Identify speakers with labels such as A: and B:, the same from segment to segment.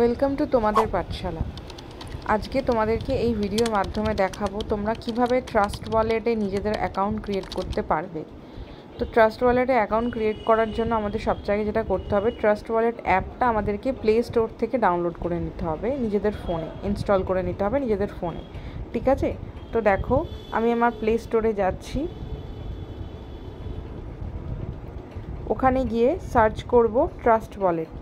A: Welcome to তোমাদের পাঠশালা। আজকে তোমাদেরকে এই ভিডিওর মাধ্যমে দেখাবো তোমরা কিভাবে ট্রাস্ট ওয়ালেটে নিজেদের অ্যাকাউন্ট ক্রিয়েট করতে পারবে। তো ট্রাস্ট ওয়ালেটে অ্যাকাউন্ট ক্রিয়েট করার জন্য আমাদের সবচেয়ে যেটা করতে হবে, ট্রাস্ট ওয়ালেট অ্যাপটা আমাদেরকে প্লে স্টোর থেকে ডাউনলোড করে নিতে হবে, নিজেদের ফোনে ইনস্টল করে নিতে হবে নিজেদের ফোনে। ঠিক আছে, তো দেখো আমি আমার প্লে স্টোরে যাচ্ছি, ওখানে গিয়ে সার্চ করব ট্রাস্ট ওয়ালেট।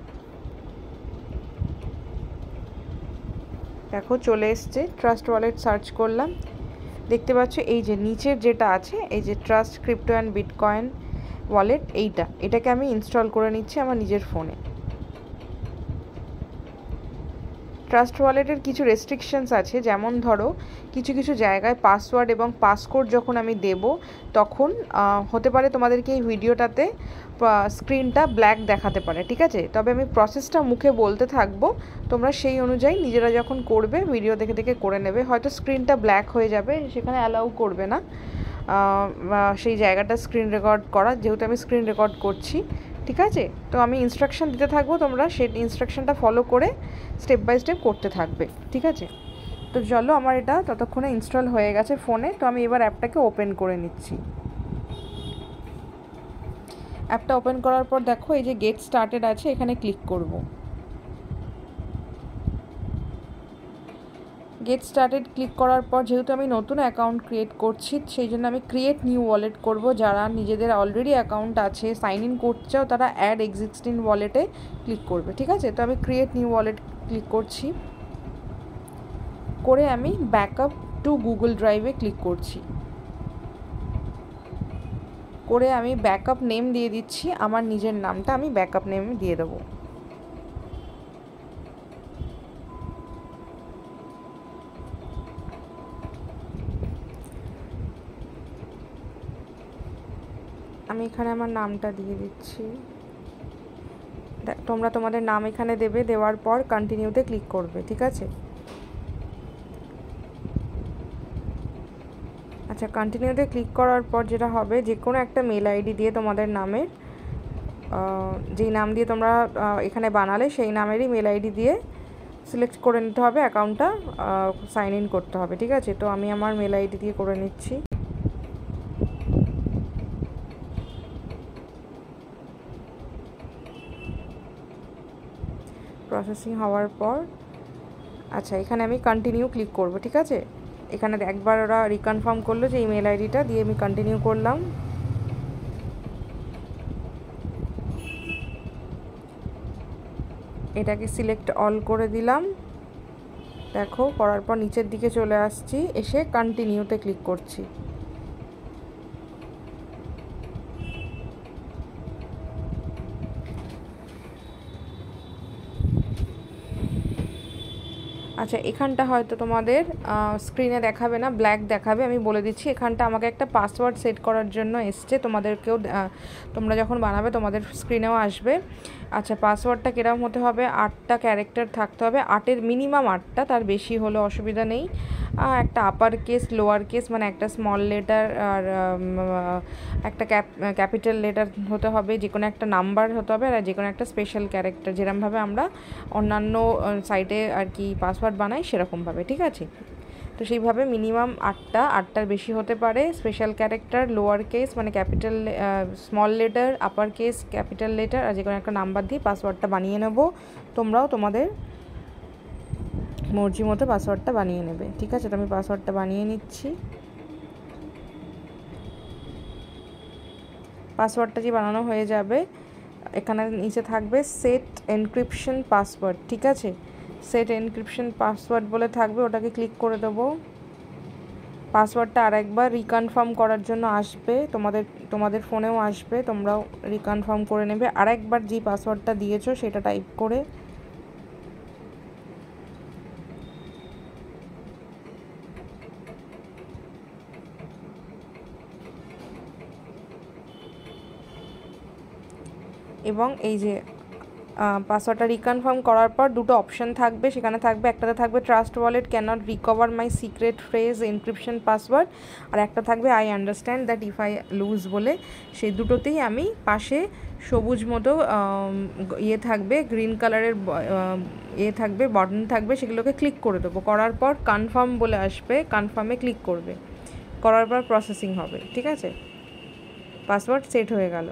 A: দেখো চলে এসছে, ট্রাস্ট ওয়ালেট সার্চ করলাম, দেখতে পাচ্ছ এই যে নিচের যেটা আছে এই যে trust crypto and bitcoin wallet, এটাকে আমি ইনস্টল করে নিচ্ছি আমার নিজের ফোনে। ট্রাস্ট ওয়ালেটের কিছু রেস্ট্রিকশনস আছে, যেমন ধরো কিছু কিছু জায়গায় পাসওয়ার্ড এবং পাসকোড যখন আমি দেব তখন হতে পারে তোমাদেরকে এই ভিডিওটাতে স্ক্রিনটা ব্ল্যাক দেখাতে পারে। ঠিক আছে, তবে আমি প্রসেসটা মুখে বলতে থাকবো, তোমরা সেই অনুযায়ী নিজেরা যখন করবে ভিডিও দেখে দেখে করে নেবে। হয়তো স্ক্রিনটা ব্ল্যাক হয়ে যাবে, সেখানে অ্যালাউ করবে না সেই জায়গাটা স্ক্রিন রেকর্ড করা, যেহেতু আমি স্ক্রিন রেকর্ড করছি। ঠিক আছে, তো আমি ইনস্ট্রাকশন দিতে থাকবো, তোমরা সেই ইনস্ট্রাকশনটা ফলো করে স্টেপ বাই স্টেপ করতে থাকবে। ঠিক আছে, তো চলো আমার এটা ততক্ষণে ইনস্টল হয়ে গেছে ফোনে, তো আমি এবার অ্যাপটাকে ওপেন করে নিচ্ছি। অ্যাপটা ওপেন করার পর দেখো এই যে গেট স্টার্টেড আছে, এখানে ক্লিক করব। গেট স্টার্টেড ক্লিক করার পর যেহেতু আমি নতুন অ্যাকাউন্ট ক্রিয়েট করছি, সেই জন্য আমি ক্রিয়েট নিউ ওয়ালেট করব। যারা নিজেদের অলরেডি অ্যাকাউন্ট আছে, সাইন ইন করতে চাও, তারা অ্যাড এক্সিস্টিং ওয়ালেটে ক্লিক করবে। ঠিক আছে, তো আমি ক্রিয়েট নিউ ওয়ালেট ক্লিক করছি, করে আমি ব্যাকআপ টু গুগল ড্রাইভে ক্লিক করছি, করে আমি ব্যাকআপ নেম দিয়ে দিচ্ছি, আমার নিজের নামটা আমি ব্যাকআপ নেম দিয়ে দেবো। আমি এখানে আমার নামটা দিয়ে দিচ্ছি, তোমরা তোমাদের নাম এখানে দেবে, দেওয়ার পর কন্টিনিউতে ক্লিক করবে। ঠিক আছে, আচ্ছা কন্টিনিউতে ক্লিক করার পর যেটা হবে, যে কোনো একটা মেল আইডি দিয়ে তোমাদের নামের যেই নাম দিয়ে তোমরা এখানে বানালে সেই নামেরই মেল আইডি দিয়ে সিলেক্ট করে নিতে হবে, অ্যাকাউন্টটা সাইন ইন করতে হবে। ঠিক আছে, তো আমি আমার মেল আইডি দিয়ে করে নিচ্ছি। প্রসেসিং হওয়ার পর আচ্ছা এখানে আমি কন্টিনিউ ক্লিক করব। ঠিক আছে, এখানে একবার ওরা রিকনফার্ম করলো যে ইমেল আইডিটা দিয়ে, আমি কন্টিনিউ করলাম। এটাকে সিলেক্ট অল করে দিলাম। দেখো করার পর নিচের দিকে চলে আসছি, এসে কন্টিনিউতে ক্লিক করছি। আচ্ছা এখানটা হয়তো তোমাদের স্ক্রিনে দেখাবে না, ব্ল্যাক দেখাবে, আমি বলে দিচ্ছি। এখানটা আমাকে একটা পাসওয়ার্ড সেট করার জন্য এসছে, তোমাদেরকেও তোমরা যখন বানাবে তোমাদের স্ক্রিনেও আসবে। আচ্ছা পাসওয়ার্ডটা কীরকম হতে হবে, 8টা ক্যারেক্টার থাকতে হবে, 8-এর মিনিমাম 8টা, তার বেশি হলে অসুবিধা নেই। একটা আপার কেস, লোয়ার কেস, মানে একটা স্মল লেটার আর একটা ক্যাপিটাল লেটার হতে হবে, যে কোনো একটা নাম্বার হতে হবে, আর যে কোনো একটা স্পেশাল ক্যারেক্টার, যেরকমভাবে আমরা অন্যান্য সাইটে আর কি পাসওয়ার্ড বানাই সেরকমভাবে। ঠিক আছে, তো সেইভাবে মিনিমাম 8টার বেশি হতে পারে, স্পেশাল ক্যারেক্টার, লোয়ার কেস মানে capital, small letter, upper case, capital letter, আর যে কোনো একটা নাম্বার দিয়ে পাসওয়ার্ডটা বানিয়ে নেব। তোমরাও তোমাদের মর্জি মতো পাসওয়ার্ডটা বানিয়ে নেবে। ঠিক আছে, তো আমি পাসওয়ার্ডটা বানিয়ে নিচ্ছি। পাসওয়ার্ডটা যে বানানো হয়ে যাবে, এখানে নিচে থাকবে সেট এনক্রিপশন পাসওয়ার্ড। ঠিক আছে, সেট এনক্রিপশন পাসওয়ার্ড বলে থাকবে, ওটাকে ক্লিক করে দেবো। পাসওয়ার্ডটা আরেকবার রিকনফার্ম করার জন্য আসবে, তোমাদের ফোনেও আসবে, তোমরাও রিকনফার্ম করে নেবে আরেকবার, যে পাসওয়ার্ডটা দিয়েছো সেটা টাইপ করে। এবং এই যে পাসওয়ার্ডটা রিকনফার্ম করার পর দুটো অপশান থাকবে, সেখানে থাকবে একটাতে থাকবে Trust Wallet cannot recover my secret phrase encryption password, আর একটা থাকবে I understand that if I lose বলে। সেই দুটোতেই আমি পাশে সবুজ মতো ইয়ে থাকবে, গ্রিন কালারের ইয়ে থাকবে, বাটন থাকবে, সেগুলোকে ক্লিক করে দেবো। করার পর কনফার্ম বলে আসবে, কনফার্মে ক্লিক করবে, করার পর প্রসেসিং হবে। ঠিক আছে, পাসওয়ার্ড সেট হয়ে গেল।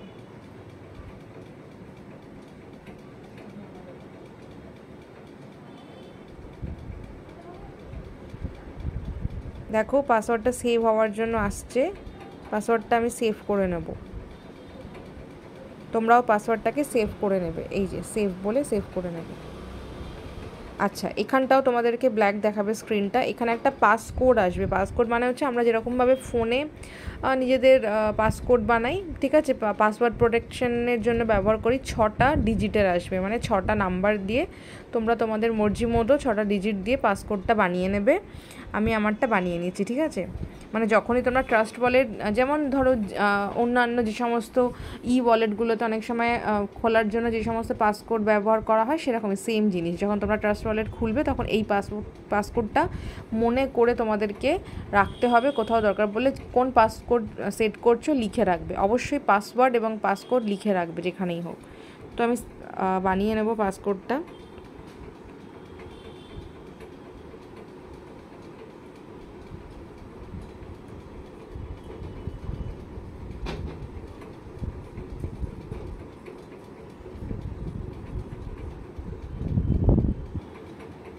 A: দেখো পাসওয়ার্ডটা সেভ হওয়ার জন্য আসছে, পাসওয়ার্ডটা আমি সেভ করে নেব। তোমরাও পাসওয়ার্ডটাকে সেভ করে নেবে, এই যে সেভ বলে সেভ করে নেবে। আচ্ছা, এখানটাও তোমাদেরকে ব্ল্যাক দেখাবে স্ক্রিনটা, এখানে একটা পাসকোড আসবে। পাসকোড মানে হচ্ছে আমরা যেরকমভাবে ফোনে নিজেদের পাসকোড বানাই, ঠিক আছে, পাসওয়ার্ড প্রোটেকশনের জন্য ব্যবহার করি, 6টা ডিজিটের আসবে, মানে 6টা নাম্বার দিয়ে তোমরা তোমাদের মর্জি মতো 6টা ডিজিট দিয়ে পাসকোডটা বানিয়ে নেবে। আমি আমারটা বানিয়ে নিয়েছি। ঠিক আছে, মানে যখনই তোমরা ট্রাস্ট ওয়ালেট, যেমন ধরো অন্যান্য যে সমস্ত ওয়ালেটগুলোতে অনেক সময় খোলার জন্য যে সমস্ত পাসকোড ব্যবহার করা হয়, সেরকমই সেম জিনিস, যখন তোমরা ট্রাস্ট ওয়ালেট খুলবে তখন এই পাসকোডটা মনে করে তোমাদেরকে রাখতে হবে। কোথাও দরকার পড়লে কোন পাসকোড সেট করছো লিখে রাখবে, অবশ্যই পাসওয়ার্ড এবং পাসকোড লিখে রাখবে যেখানেই হোক। তো আমি বানিয়ে নেব পাসকোডটা।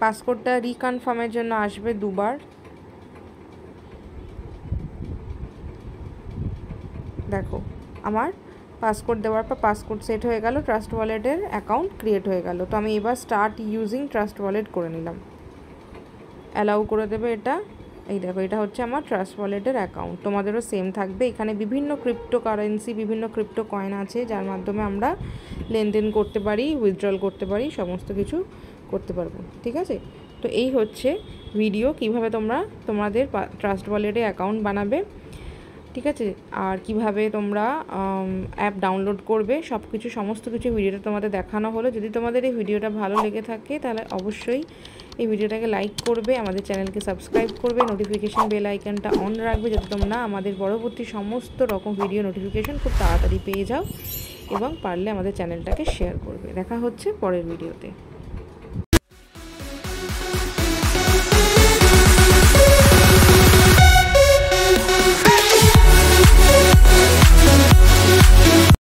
A: পাসকোডটা রিকনফার্মের জন্য আসবে দুবার। দেখো আমার পাসকোড দেওয়ার পর পাসকোড সেট হয়ে গেল, ট্রাস্ট ওয়ালেটের অ্যাকাউন্ট ক্রিয়েট হয়ে গেল। তো আমি এবার স্টার্ট ইউজিং ট্রাস্ট ওয়ালেট করে নিলাম, অ্যালাউ করে দেবে এটা। এই দেখো, এটা হচ্ছে আমার ট্রাস্ট ওয়ালেটের অ্যাকাউন্ট। তোমাদেরও সেম থাকবে। এখানে বিভিন্ন ক্রিপ্টো কারেন্সি, বিভিন্ন ক্রিপ্টো কয়েন আছে, যার মাধ্যমে আমরা লেনদেন করতে পারি, উইথড্রল করতে পারি, সমস্ত কিছু করতে পারবো। ঠিক আছে, তো এই হচ্ছে ভিডিও কিভাবে তোমরা তোমাদের ট্রাস্ট ওয়ালেটে অ্যাকাউন্ট বানাবে। ঠিক আছে, আর কিভাবে তোমরা অ্যাপ ডাউনলোড করবে, সমস্ত কিছু ভিডিওটা তোমাদের দেখানো হলো। যদি তোমাদের এই ভিডিওটা ভালো লেগে থাকে তাহলে অবশ্যই এই ভিডিওটাকে লাইক করবে, আমাদের চ্যানেলকে সাবস্ক্রাইব করবে, নোটিফিকেশান বেল আইকনটা অন রাখবে, যাতে তোমরা আমাদের পরবর্তী সমস্ত রকম ভিডিও নোটিফিকেশান খুব তাড়াতাড়ি পেয়ে যাও, এবং পারলে আমাদের চ্যানেলটাকে শেয়ার করবে। দেখা হচ্ছে পরের ভিডিওতে।